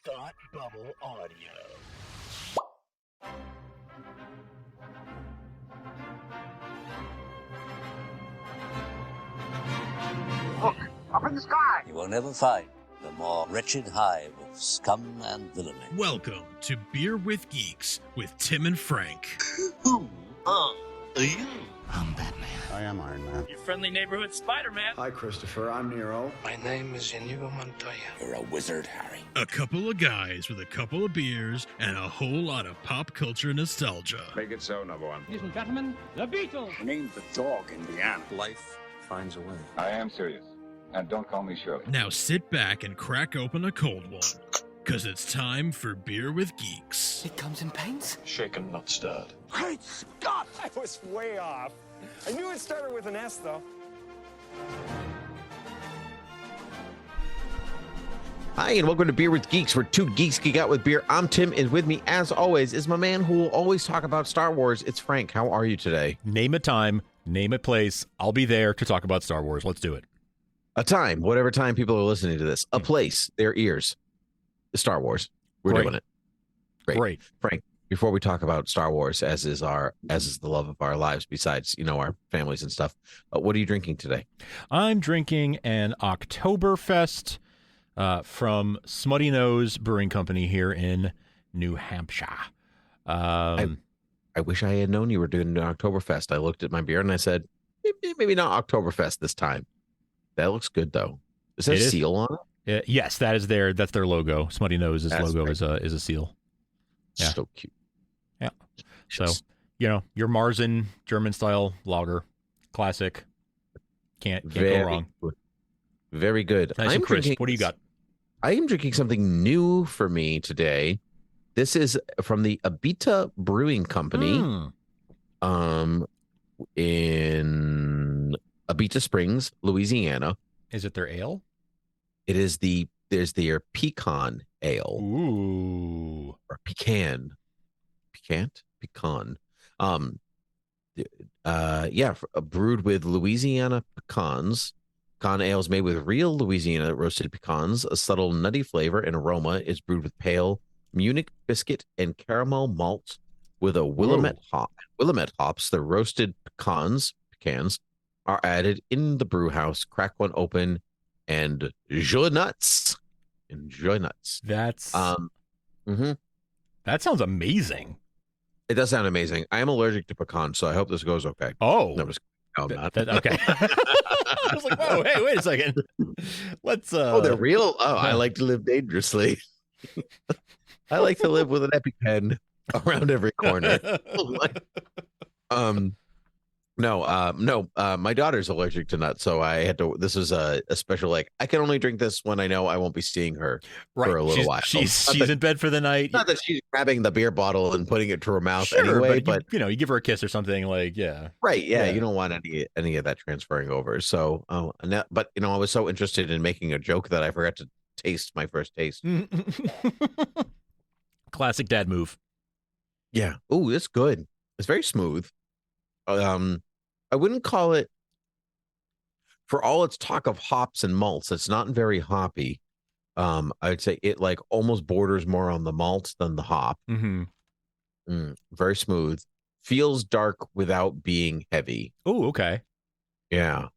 Thought Bubble Audio. Look, up in the sky. You will never find the more wretched hive of scum and villainy. Welcome to Beer with Geeks with Tim and Frank. Who are you? I'm Batman. I am Iron Man. Your friendly neighborhood Spider-Man. Hi, Christopher. I'm Nero. My name is Inigo Montoya. You're a wizard, Harry. A couple of guys with a couple of beers and a whole lot of pop culture nostalgia. Make it so, number one. Ladies and gentlemen, the Beatles. Named the dog Indiana. Life finds a way. I am serious. And don't call me Shirley. Now sit back and crack open a cold one, because it's time for Beer with Geeks. It comes in paints. Shaken, not stirred. Great Scott! I was way off. I knew it started with an S, though. Hi, and welcome to Beer with Geeks, where two geeks geek out with beer. I'm Tim, and with me, as always, is my man who will always talk about Star Wars. It's Frank. How are you today? Name a time, name a place. I'll be there to talk about Star Wars. Let's do it. A time, whatever time people are listening to this. A place, their ears. Star Wars. We're Great. doing it. Great. Frank, before we talk about Star Wars, as is the love of our lives, besides, our families and stuff, what are you drinking today? I'm drinking an Oktoberfest from Smuttynose Brewing Company here in New Hampshire. I wish I had known you were doing an Oktoberfest. I looked at my beer and I said, maybe not Oktoberfest this time. That looks good, though. Is that a seal on it? Yes, that's their logo. Smuttynose's logo right. is a seal. Yeah. So cute. Yeah. So, your Marzen German style lager, classic. Can't go wrong. Good. Very good. Nice and crisp. What do you got? I am drinking something new for me today. This is from the Abita Brewing Company, in Abita Springs, Louisiana. Is it their ale? It is there's their pecan ale. Ooh. Or pecan. Brewed with Louisiana pecans. Pecan ale is made with real Louisiana roasted pecans. A subtle nutty flavor and aroma is brewed with pale Munich biscuit and caramel malt with a Willamette hops. The roasted pecans are added in the brew house. Crack one open and enjoy nuts. That's That sounds amazing. It does sound amazing. I am allergic to pecans, so I hope this goes okay. Oh, no, I'm not. Okay. I was like, whoa, hey, wait a second. Let's. Oh, they're real. Oh, I like to live dangerously. I like to live with an EpiPen around every corner. My daughter's allergic to nuts, so I had to. This is a special. I can only drink this when I know I won't be seeing her for a little while. She's in bed for the night. Not that she's grabbing the beer bottle and putting it to her mouth sure, anyway, but you give her a kiss or something, yeah. Right, yeah. You don't want any of that transferring over. So, I was so interested in making a joke that I forgot to taste my first taste. Classic dad move. Yeah. Oh, it's good. It's very smooth. I wouldn't call it, for all its talk of hops and malts, it's not very hoppy. I'd say it almost borders more on the malt than the hop. Mm-hmm. Very smooth. Feels dark without being heavy. Oh, okay. Yeah.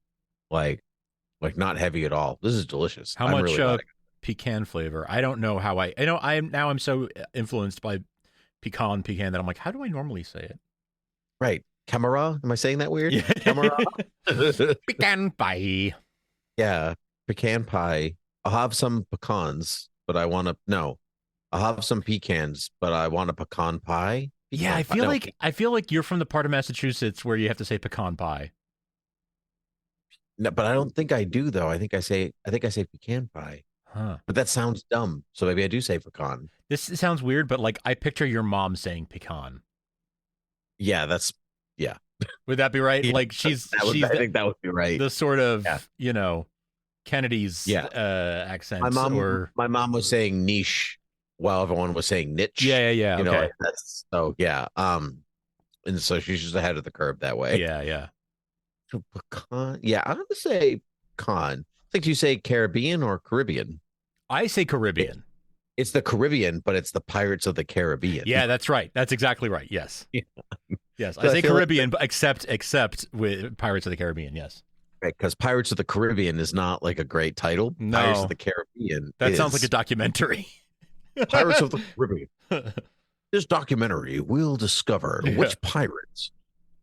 Not heavy at all. This is delicious. How much really pecan flavor? I don't know how I'm so influenced by pecan that I'm like, how do I normally say it? Right. Camera? Am I saying that weird? Yeah. Camera? Pecan pie. Yeah. Pecan pie. I'll have some pecans, but I'll have some pecans, but I want a pecan pie. I feel like you're from the part of Massachusetts where you have to say pecan pie. No, but I don't think I do though. I think I say pecan pie. Huh. But that sounds dumb. So maybe I do say pecan. This sounds weird, but I picture your mom saying pecan. Yeah, Would that be right? Yeah, I think that would be right. The sort of, Kennedy's accent. My mom was saying niche while everyone was saying niche. Yeah. Okay. And so she's just ahead of the curve that way. Yeah. So pecan. Yeah, I'm gonna say pecan. It's like you say Caribbean or Caribbean. I say Caribbean. It's the Caribbean, but it's the Pirates of the Caribbean. Yeah, that's right. That's exactly right. Yes. Yeah. Yes. So I say feel Caribbean, but except with Pirates of the Caribbean. Yes. Right, because Pirates of the Caribbean is not like a great title. No. Pirates of the Caribbean. That sounds like a documentary. Pirates of the Caribbean. This documentary will discover which pirates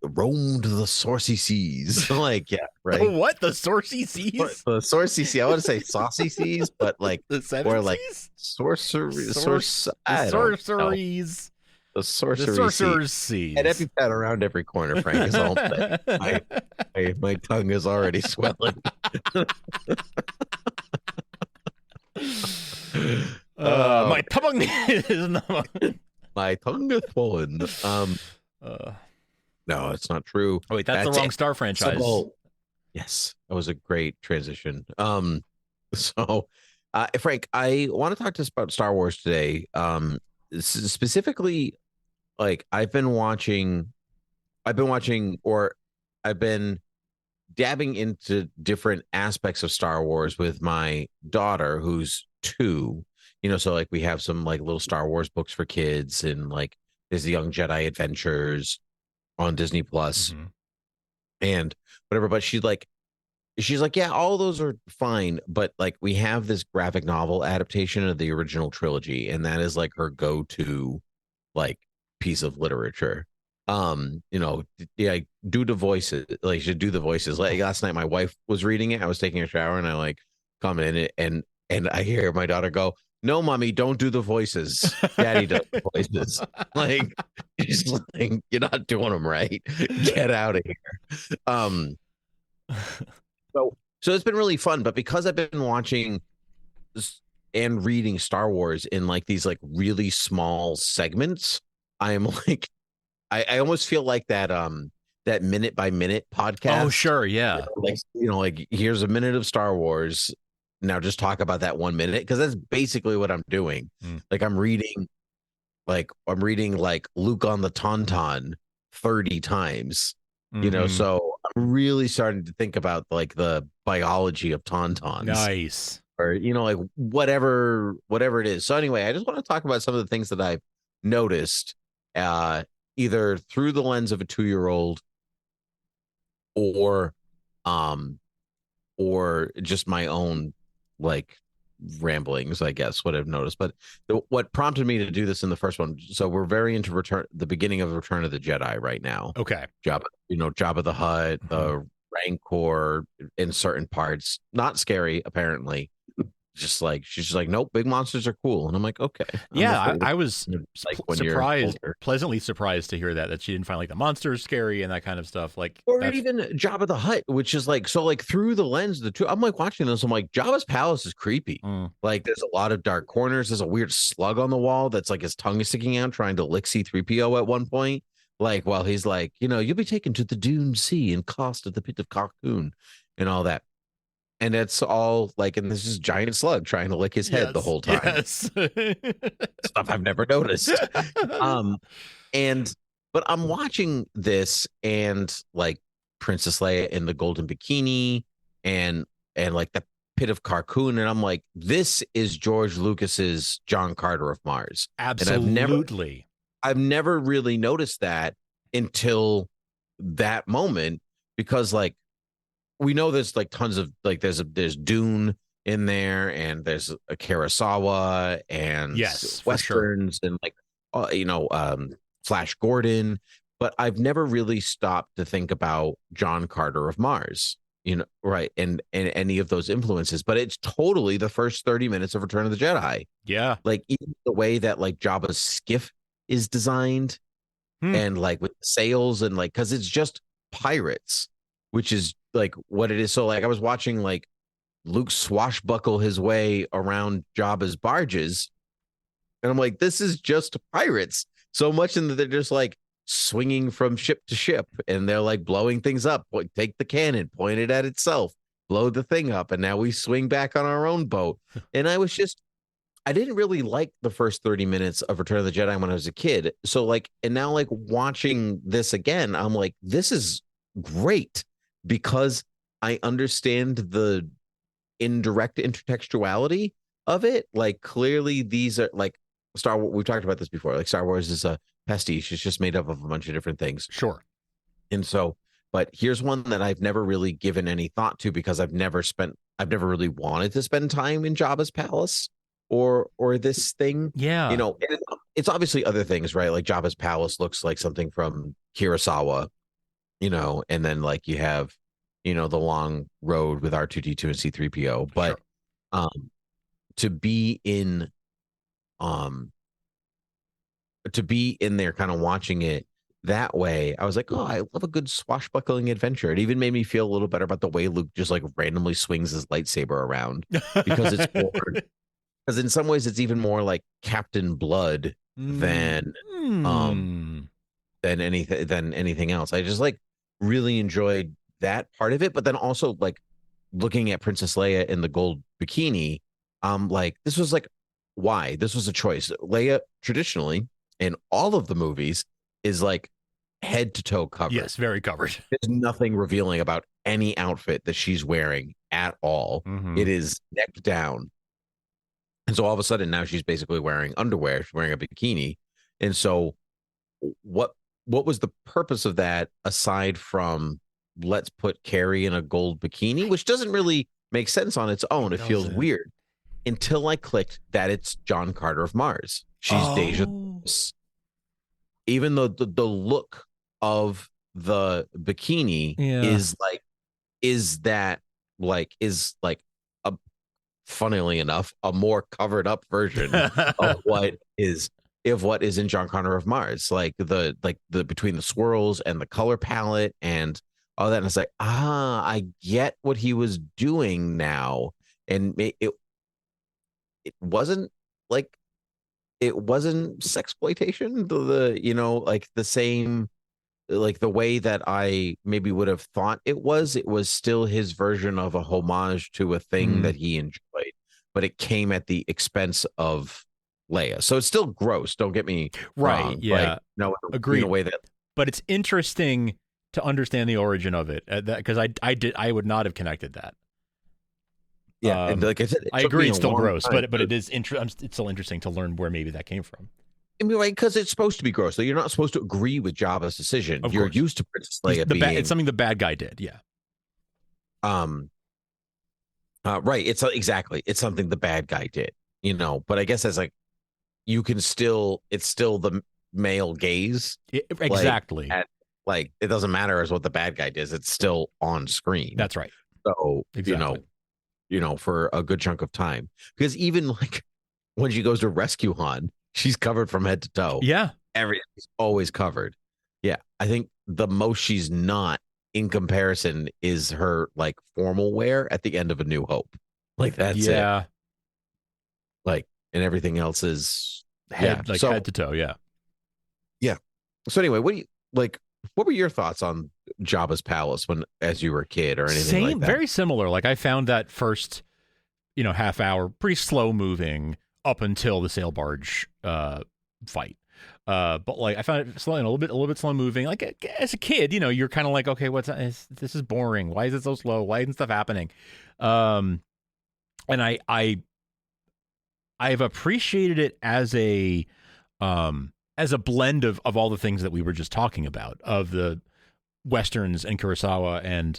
roamed the saucy seas. Like, yeah, right. What? The saucy seas? The saucy sea. I want to say saucy seas, but like The seven or like seas? sorceries. The sorceries. The sorcery The sorcerer's seas. And Epipet around every corner, Frank, is all my tongue is already swelling. My tongue is not. My tongue is swollen. No, it's not true. Oh, wait, that's the wrong it. Star franchise. So, yes, that was a great transition. So, Frank, I want to talk to us about Star Wars today. Specifically, like I've been dabbing into different aspects of Star Wars with my daughter, who's 2. So like we have some like little Star Wars books for kids, and like there's the Young Jedi Adventures on Disney Plus, and whatever. But she's like, yeah, all those are fine, but like we have this graphic novel adaptation of the original trilogy, and that is like her go-to like piece of literature. Yeah, do the voices. Like, should do the voices. Like last night, my wife was reading it. I was taking a shower, and I like come in and I hear my daughter go, "No, mommy, don't do the voices. Daddy does the voices." Like, she's like, "You're not doing them right. Get out of here." So it's been really fun, but because I've been watching and reading Star Wars in like these like really small segments, I'm like, I almost feel like that minute by minute podcast. Oh, sure, yeah. Like here's a minute of Star Wars. Now just talk about that 1 minute, because that's basically what I'm doing. Like I'm reading like Luke on the Tauntaun 30 times. So I'm really starting to think about like the biology of Tauntauns. Nice. Or like whatever it is. So anyway, I just want to talk about some of the things that I've noticed either through the lens of a 2-year-old or just my own like ramblings, I guess, what I've noticed. But what prompted me to do this in the first one, so we're very into the beginning of Return of the Jedi right now. Okay. Jabba the Hutt, the Rancor in certain parts, not scary apparently. Just like she's just like, nope, big monsters are cool, and I'm like, okay. Yeah, I was like pleasantly surprised to hear that she didn't find like the monsters scary and that kind of stuff. Like, or even Jabba the Hutt, which is like, so like through the lens of the two, I'm like watching this, I'm like, Jabba's palace is creepy. Like there's a lot of dark corners. There's a weird slug on the wall that's like his tongue is sticking out, trying to lick C-3PO at one point. Like while he's like, you'll be taken to the Dune Sea and cast at the pit of Cocoon and all that. And it's all like, and there's this giant slug trying to lick his head the whole time. Yes. Stuff I've never noticed. But I'm watching this, and like Princess Leia in the golden bikini and like the pit of Carcoon, and I'm like, this is George Lucas's John Carter of Mars. Absolutely. And I've never really noticed that until that moment, because like we know there's like tons of like there's Dune in there, and there's a Kurosawa and westerns, and like Flash Gordon, but I've never really stopped to think about John Carter of Mars, right, and any of those influences. But it's totally the first 30 minutes of Return of the Jedi. Yeah, like even the way that like Jabba's skiff is designed, and like with the sails, and like because it's just pirates, which is like what it is. So like I was watching like Luke swashbuckle his way around Jabba's barges, and I'm like, this is just pirates. So much in that they're just like swinging from ship to ship, and they're like blowing things up. Take the cannon, point it at itself, blow the thing up, and now we swing back on our own boat. And I didn't really like the first 30 minutes of Return of the Jedi when I was a kid. So like, and now like watching this again, I'm like, this is great, because I understand the indirect intertextuality of it. Like clearly these are like Star Wars. We've talked about this before. Like Star Wars is a pastiche. It's just made up of a bunch of different things. Sure. And so, but here's one that I've never really given any thought to because I've never really wanted to spend time in Jabba's palace or this thing. Yeah. You know, it's obviously other things, right? Like Jabba's palace looks like something from Kurosawa, you know, and then like you have, you know, the long road with R2D2 and C3PO. But Sure. to be in there kind of watching it that way, I was like, oh, I love a good swashbuckling adventure. It even made me feel a little better about the way Luke just like randomly swings his lightsaber around because it's more, because in some ways it's even more like Captain Blood than anything else. I just like really enjoyed that part of it, but then also like looking at Princess Leia in the gold bikini, like this was like why this was a choice. Leia traditionally in all of the movies is like head to toe covered. Yes, very covered. There's nothing revealing about any outfit that she's wearing at all. It is neck down. And so all of a sudden now she's basically wearing underwear. She's wearing a bikini. And so what was the purpose of that aside from let's put Carrie in a gold bikini, which doesn't really make sense on its own. It feels weird until I clicked that it's John Carter of Mars. She's Deja. Even though the look of the bikini is a, funnily enough, a more covered up version of what is in John Connor of Mars, like the between the swirls and the color palette and all that. And it's like, I get what he was doing now. And it wasn't like, it wasn't sexploitation, you know, like the same, like the way that I maybe would have thought it was still his version of a homage to a thing that he enjoyed, but it came at the expense of Leia. So it's still gross. Don't get me wrong. Yeah. Like, no, agreed. In a way that, but it's interesting to understand the origin of it because I would not have connected that. Yeah, and like I said, I agree. It's still gross, but it is it's still interesting to learn where maybe that came from. I mean, like, because it's supposed to be gross. So you're not supposed to agree with Jabba's decision. Of You're course. used to Princess Leia being it's something the bad guy did. Yeah. Right. It's exactly. It's something the bad guy did. You know, but I guess as like, you can still. It's still the male gaze. Exactly. Like it doesn't matter as what the bad guy does. It's still on screen. That's right. So you know, for a good chunk of time, because even like when she goes to rescue Han, she's covered from head to toe. Yeah. Everything's always covered. Yeah. I think the most she's not in comparison is her like formal wear at the end of A New Hope. Like that's it. Like, and everything else is head to toe. Yeah. Yeah. So anyway, what were your thoughts on Jabba's palace as you were a kid or anything like that? Very similar. Like I found that first, half hour pretty slow moving up until the sail barge fight. But like I found it slow and a little bit slow moving. Like as a kid, you're kind of like, okay, this is boring. Why is it so slow? Why isn't stuff happening? And I've appreciated it as a blend of all the things that we were just talking about, of the Westerns and Kurosawa and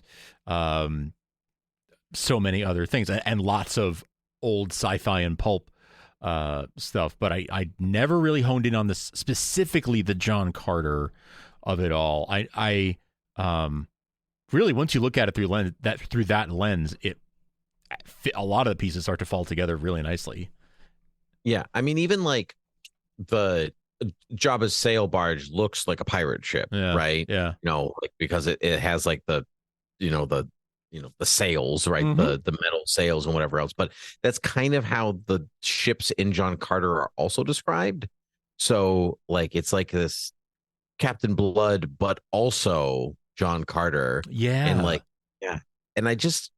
so many other things, and lots of old sci-fi and pulp stuff. But I never really honed in on this, specifically the John Carter of it all. I really, once you look at it through that lens, a lot of the pieces start to fall together really nicely. Yeah, I mean, even like the Jabba's sail barge looks like a pirate ship, right? Yeah. Like because it has like the sails, right? The metal sails and whatever else. But that's kind of how the ships in John Carter are also described. So like it's like this Captain Blood, but also John Carter. Yeah. And I just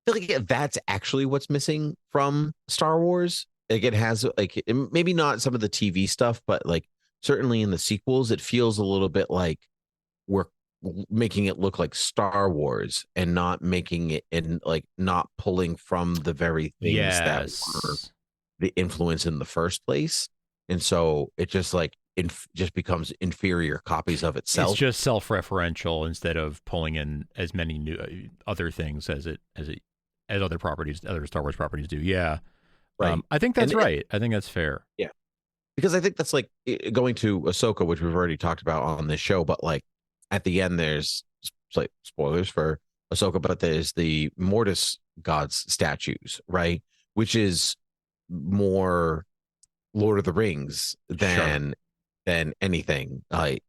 feel like that's actually what's missing from Star Wars. Like it has maybe not some of the TV stuff, but like certainly in the sequels, it feels a little bit like making it look like Star Wars and not making it and like not pulling from the very things that were the influence in the first place. And so it just like just becomes inferior copies of itself. It's just self-referential instead of pulling in as many new other things as other Star Wars properties do. Yeah. Right. I think that's right. I think that's fair. Yeah. Because I think that's like going to Ahsoka, which we've already talked about on this show, but like at the end, there's like spoilers for Ahsoka, but there's the Mortis gods statues, right? Which is more Lord of the Rings than anything. But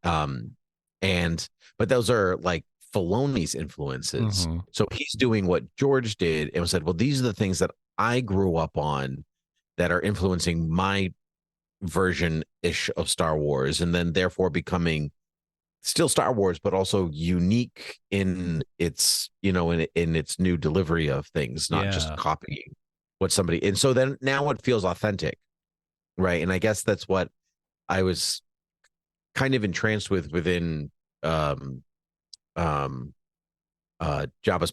those are like Filoni's influences. Mm-hmm. So he's doing what George did and said, well, these are the things that I grew up on that are influencing my version-ish of Star Wars, and then therefore becoming still Star Wars, but also unique in its, in its new delivery of things, not just copying what somebody. And so then now it feels authentic, right? And I guess that's what I was kind of entranced with within Jabba's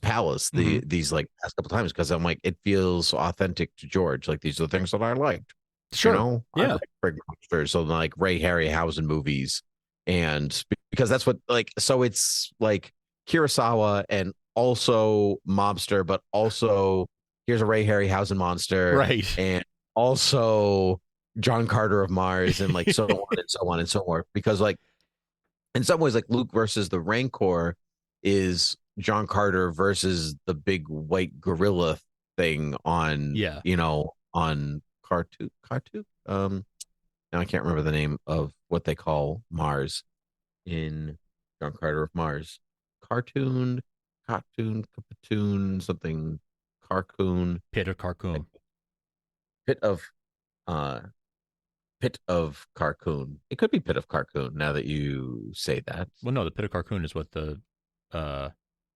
palace these like past couple times, because I'm like, it feels authentic to George. Like these are the things that I liked. Sure. I like monsters, so like Ray Harryhausen movies, and because that's what like, so it's like Kurosawa and also mobster, but also here's a Ray Harryhausen monster, right? And also John Carter of Mars, and like so on and so on and so forth. Because like in some ways, like Luke versus the Rancor is John Carter versus the big white gorilla thing on on Cartoon. Now I can't remember the name of what they call Mars in John Carter of Mars. Cartoon, something, Carcoon. Pit of Carcoon. Pit of Carcoon. It could be Pit of Carcoon now that you say that. Well, no, the Pit of Carcoon is what the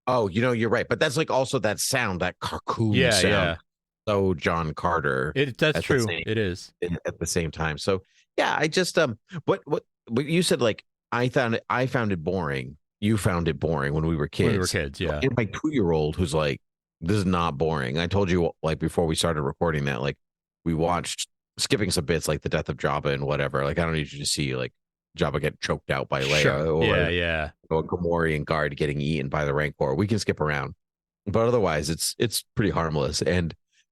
Oh, you're right. But that's like also that sound, that Carcoon sound. Yeah. So John Carter. That's true. It is at the same time. So yeah, I just what you said, like I found it boring. You found it boring when we were kids. Yeah. And my 2-year-old who's like, this is not boring. I told you like before we started recording that, like we watched skipping some bits like the death of Jabba and whatever. Like I don't need you to see like Jabba get choked out by Leia or Gamorrean guard getting eaten by the Rancor. We can skip around, but otherwise it's pretty harmless.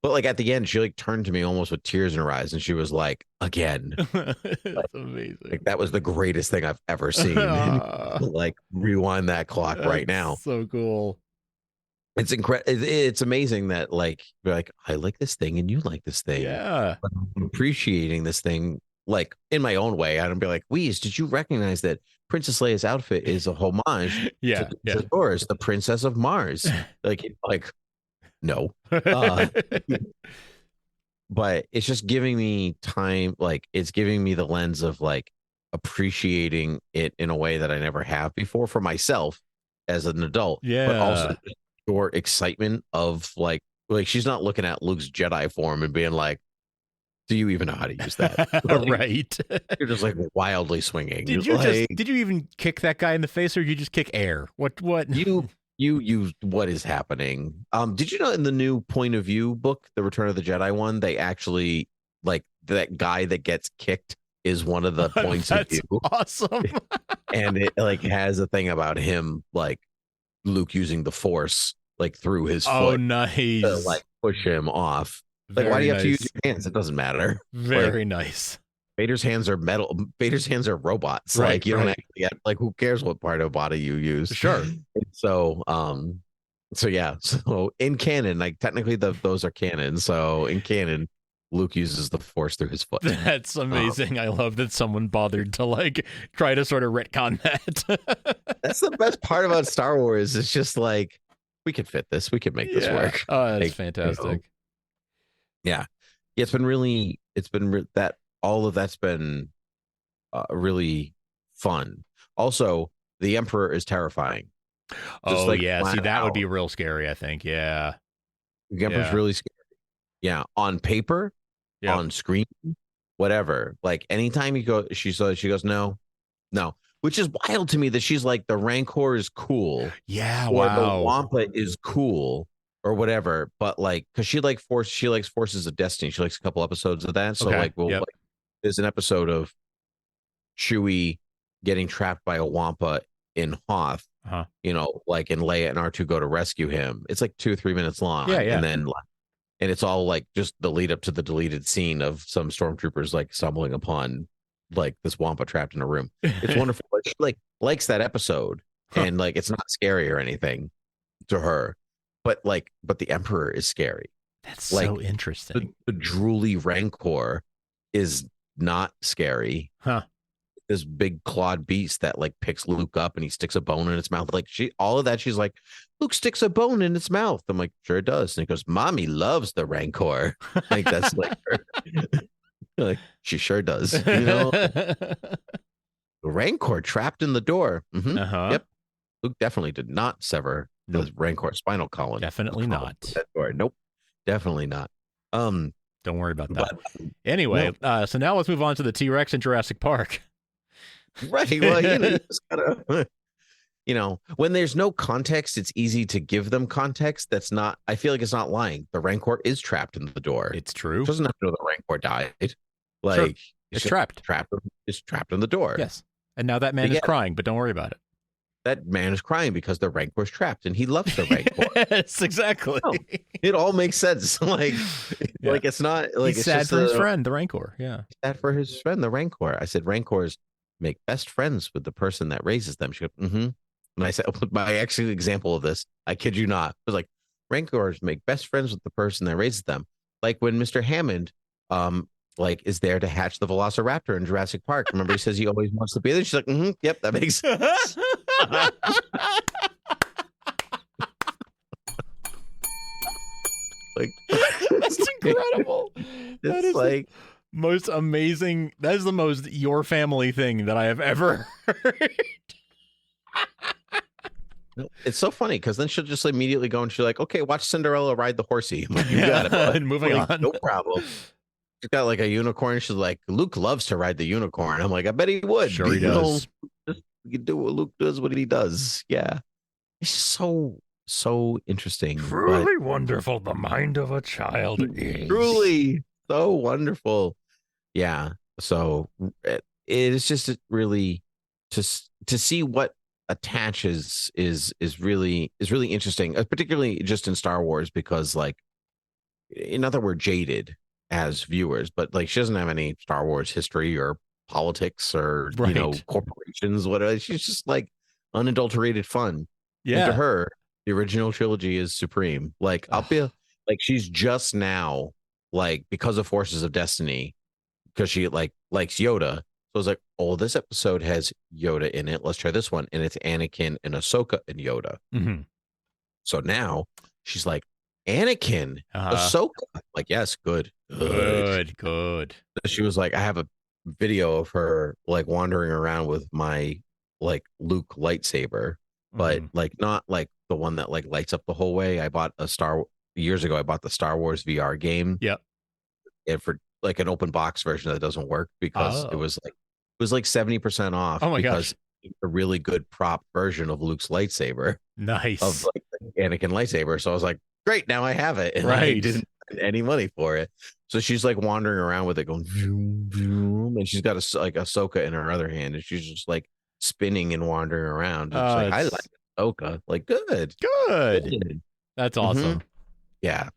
But like at the end, she like turned to me almost with tears in her eyes, and she was like, "Again." That's amazing. Like that was the greatest thing I've ever seen. Like rewind that clock right now. So cool. It's incredible. It's amazing that like you're like, I like this thing and you like this thing. Yeah. But I'm appreciating this thing like in my own way. I don't be like, Wheeze, did you recognize that Princess Leia's outfit is a homage to Doris, the Princess of Mars? like no. But it's just giving me time, like it's giving me the lens of like appreciating it in a way that I never have before for myself as an adult. Yeah. But also your excitement of like she's not looking at Luke's Jedi form and being like, do you even know how to use that? Like, right. You're just like wildly swinging. Did you even kick that guy in the face, or did you just kick air? What you what is happening? Did you know in the new Point of View book, the Return of the Jedi one, they actually like that guy that gets kicked is one of the points of view. Awesome. And it like has a thing about him like Luke using the Force like through his foot. Oh, nice. To like push him off. Like, why do you have to use your hands? It doesn't matter. Very nice. Vader's hands are metal. Vader's hands are robots. Right, like you don't actually get, like, who cares what part of body you use? Sure. And so yeah. So in canon, like technically those are canon. So in canon, Luke uses the Force through his foot. That's amazing. I love that someone bothered to like try to sort of retcon that. That's the best part about Star Wars. It's just like we could fit this. We could make this work. Oh, that's like, fantastic. Yeah. It's been that all of that's been really fun. Also, the Emperor is terrifying. Just see, that would be real scary, I think. Yeah. The Emperor's really scary. Yeah. On paper, on screen, whatever. Like anytime you go, she goes, no. which is wild to me that she's like the Rancor is cool. Yeah, Or wow. the Wampa is cool or whatever. But like, because she likes Forces of Destiny. She likes a couple episodes of that. So Okay, like, yep. like, there's an episode of Chewie getting trapped by a Wampa in Hoth. Uh-huh. You know, like, and Leia and R2 go to rescue him. It's like 2 or 3 minutes long. Yeah, yeah. And then and it's all like just the lead up to the deleted scene of some stormtroopers like stumbling upon like this Wampa trapped in a room. It's wonderful. But she like likes that episode, and like it's not scary or anything to her, but the Emperor is scary. That's like, so interesting. The drooly Rancor is not scary. Huh. This big clawed beast that like picks Luke up and he sticks a bone in its mouth. Like all of that, she's like, Luke sticks a bone in its mouth. I'm like, sure it does. And he goes, Mommy loves the Rancor. Like that's like her. Like she sure does. You know, the Rancor trapped in the door. Mm-hmm. Uh-huh. Yep. Luke definitely did not sever the Rancor spinal column. Definitely not. That door. Nope. Definitely not. Don't worry about that. But, Anyway, so now let's move on to the T-Rex in Jurassic Park. Right. Well, you know, you just gotta, you know, when there's no context, it's easy to give them context. That's not, I feel like it's not lying. The Rancor is trapped in the door. It's true. It doesn't have to know the Rancor died. Like, Sure. It's trapped. It's trapped in the door. Yes. And now that man is crying, but don't worry about it. That man is crying because the Rancor is trapped and he loves the Rancor. Yes, exactly. No, it all makes sense. Like, like it's not like he's it's sad just for his friend, the Rancor. Yeah. Sad for his friend, the Rancor. I said, Rancors make best friends with the person that raises them. She goes, mm-hmm. And I said, my actual example of this, I kid you not, was like, Rancors make best friends with the person that raises them. Like when Mr. Hammond, like is there to hatch the Velociraptor in Jurassic Park. Remember, he says he always wants to be there. She's like, mm-hmm, yep, that makes sense. Like that's incredible. That is like most amazing. That is the most your family thing that I have ever heard. It's so funny because then she'll just immediately go and she's like, okay, watch Cinderella ride the horsey. I'm like, you got it. Bud. And moving like, on. No problem. She's got like a unicorn. She's like, Luke loves to ride the unicorn. I'm like, I bet he would. Sure he does. Just you do what Luke does, what he does. Yeah. It's so interesting. Truly wonderful. The mind of a child is. Truly so wonderful. Yeah. So it is just really to see what attaches is really interesting, particularly just in Star Wars, because like, not that we're jaded as viewers, but like she doesn't have any Star Wars history or politics or you know, corporations, whatever. She's just like unadulterated fun. Yeah. And to her, the original trilogy is supreme. Like I'll be like, she's just now like, because of Forces of Destiny, because she like likes Yoda. So I was like, oh, this episode has Yoda in it. Let's try this one. And it's Anakin and Ahsoka and Yoda. Mm-hmm. So now she's like, Anakin, Ahsoka. Like, yes, good. She was like, I have a video of her like wandering around with my like Luke lightsaber, but like not like the one that like lights up the whole way. I bought years ago, I bought the Star Wars VR game. Yep. And for like an open box version that doesn't work because it was like 70% off. Oh my gosh. A really good prop version of Luke's lightsaber. Nice. Of like Anakin lightsaber. So I was like, great, now I have it. And I didn't spend any money for it. So she's like wandering around with it going vroom, vroom, and she's got like Ahsoka in her other hand, and she's just like spinning and wandering around. And she's like, I like Ahsoka. Like, good. That's awesome. Mm-hmm. Yeah.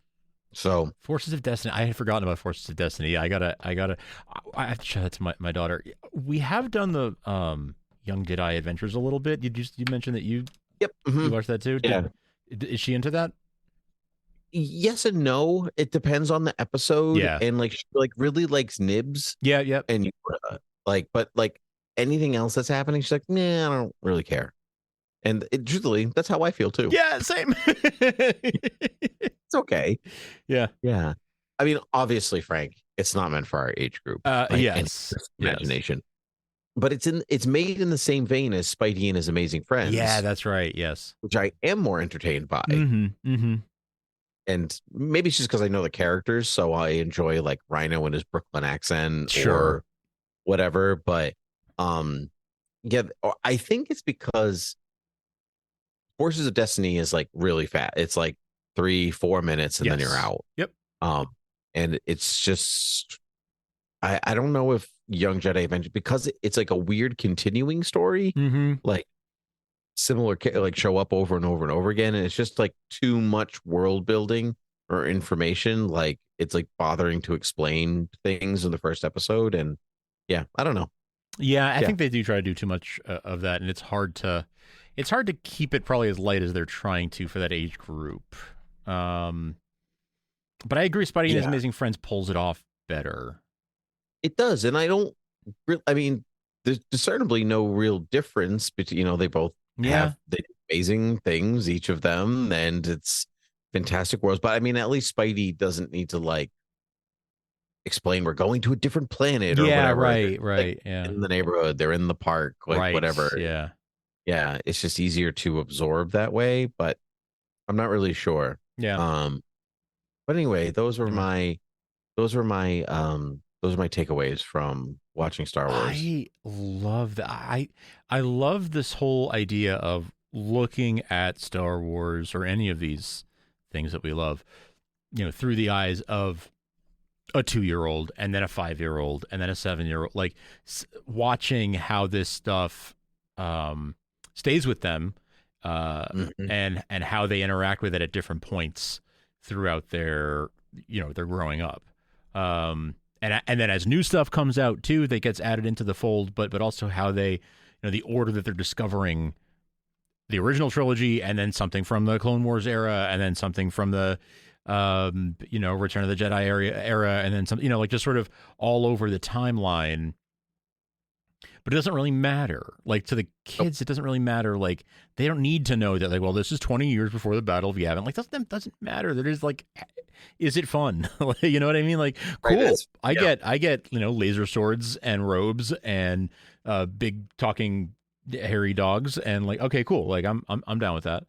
So Forces of Destiny. I had forgotten about Forces of Destiny. I have to show that to my daughter. We have done the Young Jedi Adventures a little bit. You mentioned that you you watched that too. Yeah. Is she into that? Yes and no. It depends on the episode. Yeah. And like she like really likes Nibs. Yeah. Yep. And like, but like anything else that's happening, she's like, nah, I don't really care. And truthfully, that's how I feel too. Yeah, same. It's okay. Yeah. Yeah. I mean, obviously, Frank, it's not meant for our age group. Yes. Imagination. But it's made in the same vein as Spidey and His Amazing Friends. Yeah, that's right. Yes. Which I am more entertained by. Mm-hmm. Mm-hmm. And maybe it's just because I know the characters, so I enjoy like Rhino and his Brooklyn accent or whatever. But yeah, I think it's because Horses of Destiny is like really fast. It's like 3-4 minutes and then you're out. Yep. And it's just I don't know if Young Jedi Adventure, because it's like a weird continuing story, like similar like show up over and over and over again, and it's just like too much world building or information. Like it's like bothering to explain things in the first episode, and yeah, I don't know. Yeah, I think they do try to do too much of that, and it's hard to keep it probably as light as they're trying to for that age group. But I agree, Spidey and His Amazing Friends pulls it off better. It does, and I don't. I mean, there's discernibly no real difference between. They both have the amazing things, each of them, and it's fantastic worlds. But I mean, at least Spidey doesn't need to like explain we're going to a different planet or whatever. Right. Like, in the neighborhood, they're in the park, like whatever. Yeah. It's just easier to absorb that way, but I'm not really sure. Yeah. But anyway, those were my takeaways from watching Star Wars. I love that. I love this whole idea of looking at Star Wars or any of these things that we love, through the eyes of a 2-year-old and then a 5-year-old and then a 7-year-old, like watching how this stuff stays with them and how they interact with it at different points throughout their growing up. And then as new stuff comes out too, that gets added into the fold, but also how they, the order that they're discovering the original trilogy, and then something from the Clone Wars era, and then something from the Return of the Jedi era, and then some, like just sort of all over the timeline. But it doesn't really matter. Like to the kids, it doesn't really matter. Like they don't need to know that. Like, well, this is 20 years before the Battle of Yavin. Like that doesn't matter. They're just like, is it fun? You know what I mean? Like, cool. Right, I get laser swords and robes and big talking hairy dogs, and like, okay, cool. Like I'm down with that.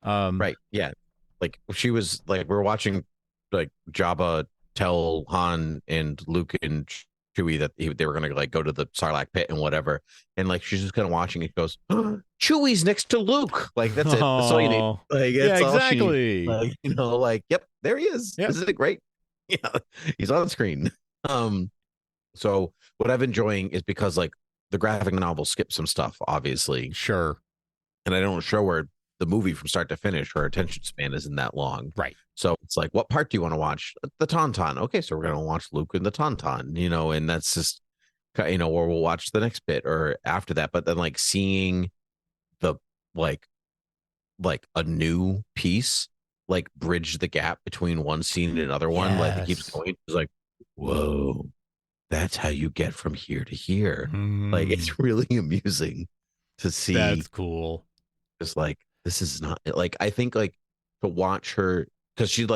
Right. Yeah. Like she was like, we're watching like Jabba tell Han and Luke and Chewie that they were gonna like go to the Sarlacc pit and whatever, and like she's just kind of watching it. Goes, oh, Chewie's next to Luke. Like that's it. That's all you need. Like, yeah, exactly. Like, like, yep, there he is. Yep. Isn't it great? Yeah, he's on the screen. So what I've been enjoying is because like the graphic novel skips some stuff, obviously. Sure. And I don't show her the movie from start to finish. Her attention span isn't that long. Right. So it's like, what part do you want to watch? The Tauntaun. Okay, so we're going to watch Luke and the Tauntaun, and that's just, or we'll watch the next bit or after that. But then like seeing the, like a new piece, like bridge the gap between one scene and another one, like it keeps going. It's like, whoa, that's how you get from here to here. Like, it's really amusing to see. That's cool. It's like, this is not like, I think like to watch her, because she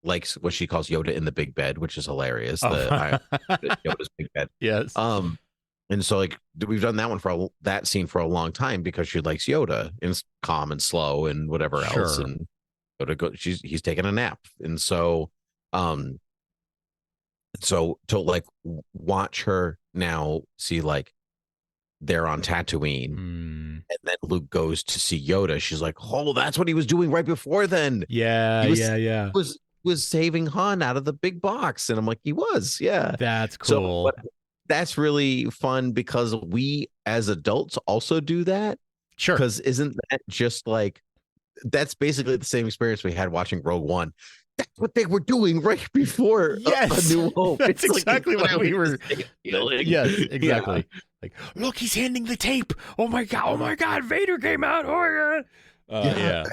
likes what she calls Yoda in the big bed, which is hilarious. Yoda's big bed. Yes. And so like we've done that one for that scene for a long time because she likes Yoda and it's calm and slow and whatever else. And Yoda he's taking a nap, and so to like watch her now see like they're on Tatooine, and then Luke goes to see Yoda. She's like, "Oh, that's what he was doing right before then." Yeah, yeah. Was saving Han out of the big box, and I'm like, he was, yeah. That's cool. So, that's really fun because we as adults also do that. Sure. Because isn't that just like that's basically the same experience we had watching Rogue One. That's what they were doing right before A New Hope. That's exactly what we were. Yes, exactly. Yeah. Like, look, he's handing the tape. Oh my god, Vader came out. Oh my god.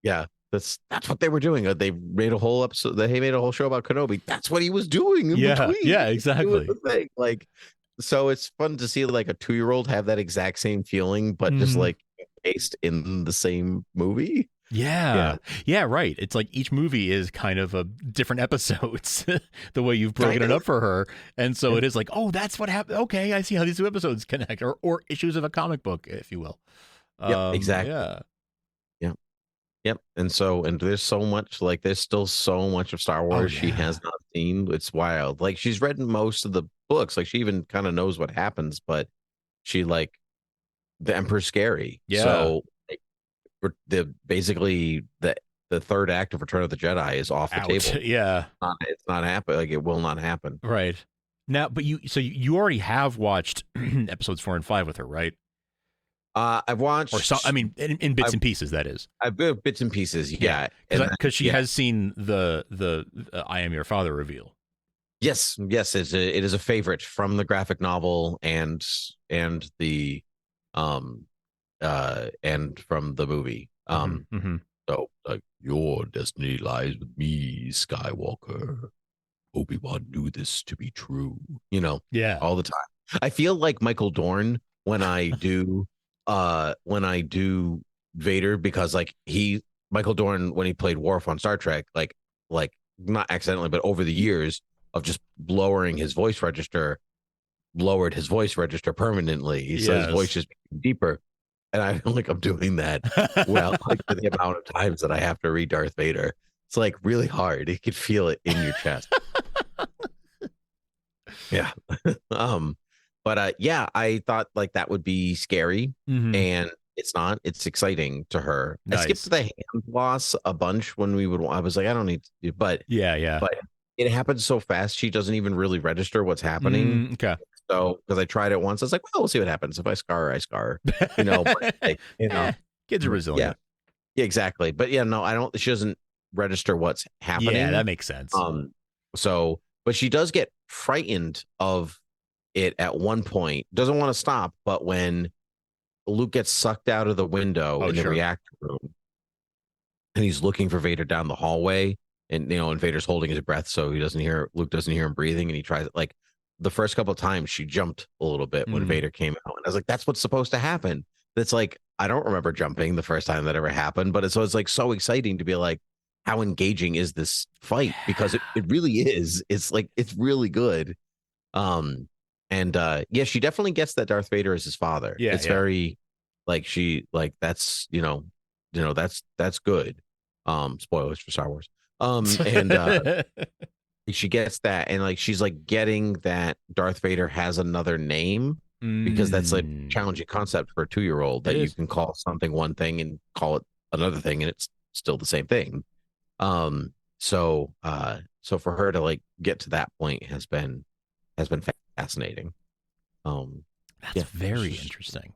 Yeah. That's what they were doing. They made a whole episode. They made a whole show about Kenobi. That's what he was doing in between. Yeah, exactly. Like, so it's fun to see like a 2-year-old have that exact same feeling, but just like based in the same movie. Yeah, right. It's like each movie is kind of a different episodes, the way you've broken it up for her. And so it is like, oh, that's what happened. Okay, I see how these two episodes connect, or issues of a comic book, if you will. Yeah, exactly. Yep. And there's so much, like there's still so much of Star Wars she has not seen. It's wild. Like she's read most of the books. Like she even kind of knows what happens, but she like the Emperor's scary. Yeah. So like, basically the third act of Return of the Jedi is off the table. Yeah. It's not happen. Like it will not happen. Right. Now, but you already have watched episodes 4 and 5 with her, right? I've watched, or some, I mean, in bits and pieces. That is. I've got bits and pieces. Yeah, because she has seen the "I Am Your Father" reveal. Yes, it is a favorite from the graphic novel and the and from the movie. So like, your destiny lies with me, Skywalker. Obi-Wan knew this to be true. Yeah, all the time. I feel like Michael Dorn when I do Vader, because like Michael Dorn, when he played Worf on Star Trek, like not accidentally, but over the years of just lowering his voice register, lowered his voice register permanently. So his voice just became deeper. And I feel like I'm doing that well, like for the amount of times that I have to read Darth Vader. It's like really hard. You can feel it in your chest. Yeah. But yeah, I thought like that would be scary, and it's not. It's exciting to her. Nice. I skipped the hand loss a bunch when I was like, I don't need to do, but but it happens so fast she doesn't even really register what's happening. Okay. So because I tried it once, I was like, well, we'll see what happens. If I scar her, I scar her. But, like, kids are resilient. Yeah, exactly. But yeah, no, I don't. She doesn't register what's happening. Yeah, that makes sense. So, but she does get frightened of it at one point. Doesn't want to stop, but when Luke gets sucked out of the window in the reactor room, and he's looking for Vader down the hallway, and and Vader's holding his breath so Luke doesn't hear him breathing, and he tries like the first couple of times she jumped a little bit when Vader came out, and I was like, that's what's supposed to happen. That's like, I don't remember jumping the first time that ever happened, but it's like so exciting to be like, how engaging is this fight? Because it really is. It's like, it's really good. And yeah, she definitely gets that Darth Vader is his father. Yeah, it's very like, she like, that's that's good. Spoilers for Star Wars. And she gets that, and like she's like getting that Darth Vader has another name, because that's like a challenging concept for a 2-year-old, that you can call something one thing and call it another thing, and it's still the same thing. So for her to like get to that point has been fascinating. That's very interesting.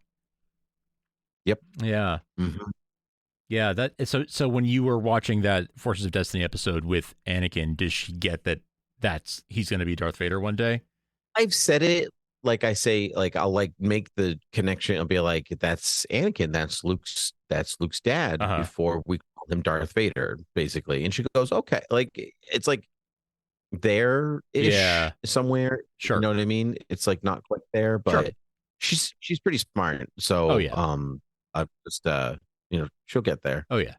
Yep. Yeah. Yeah. So when you were watching that Forces of Destiny episode with Anakin, does she get that he's going to be Darth Vader one day? I've said it, like I say, like I'll like make the connection. I'll be like, that's Anakin, that's Luke's dad, before we call him Darth Vader, basically. And she goes, okay, like it's like there-ish somewhere. Sure. You know what I mean? It's like not quite there, but she's pretty smart. So I just she'll get there. Oh yeah.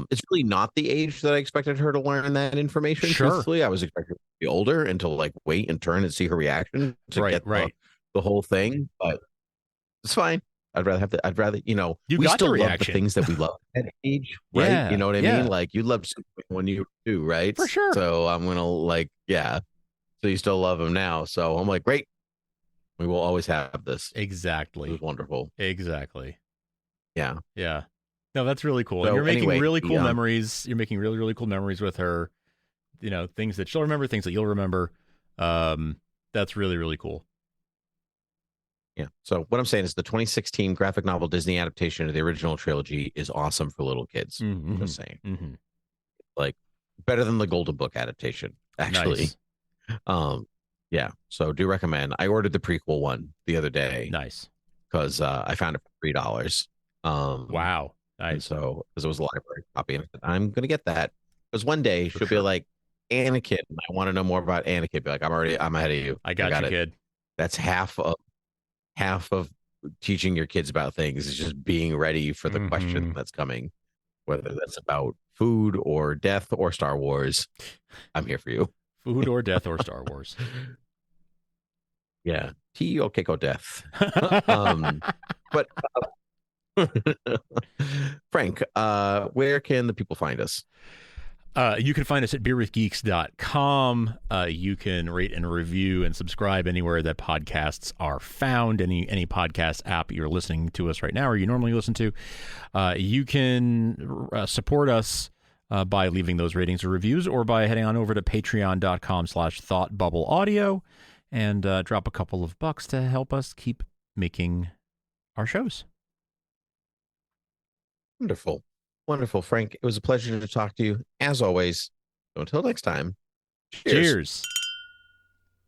It's really not the age that I expected her to learn that information. Sure. Truthfully, I was expecting her to be older and to like wait and turn and see her reaction to get the whole thing. But it's fine. I'd rather you we got still the love reaction. the things that we love at that age, right? Yeah, you know what I mean? Like you loved Superman when you were 2, right? For sure. So I'm gonna like, so you still love him now. So I'm like, great. We will always have this. Exactly. It was wonderful. Exactly. Yeah. Yeah. No, that's really cool. So And you're making anyway, really cool memories. You're making really, really cool memories with her. Things that she'll remember, things that you'll remember. That's really, really cool. Yeah. So what I'm saying is the 2016 graphic novel Disney adaptation of the original trilogy is awesome for little kids. I'm just saying. Like better than the Golden Book adaptation, actually. Nice. Yeah. So do recommend. I ordered the prequel one the other day. Nice. Because I found it for $3. Wow. Nice. And so because it was a library copy, and I said, I'm gonna get that. Because one day she'll be like, Anakin, I want to know more about Anakin. Be like, I'm ahead of you. I got you, it. kid. That's half of teaching your kids about things is just being ready for the question that's coming, whether that's about food or death or Star Wars. I'm here for you. Food or death or Star Wars. Yeah. T.O. Keiko death. But Frank, where can the people find us? You can find us at beerwithgeeks.com. You can rate and review and subscribe anywhere that podcasts are found, any podcast app you're listening to us right now or you normally listen to. You can support us by leaving those ratings or reviews, or by heading on over to patreon.com/thoughtbubbleaudio and drop a couple of bucks to help us keep making our shows. Wonderful. Wonderful, Frank. It was a pleasure to talk to you. As always, until next time, cheers. Cheers.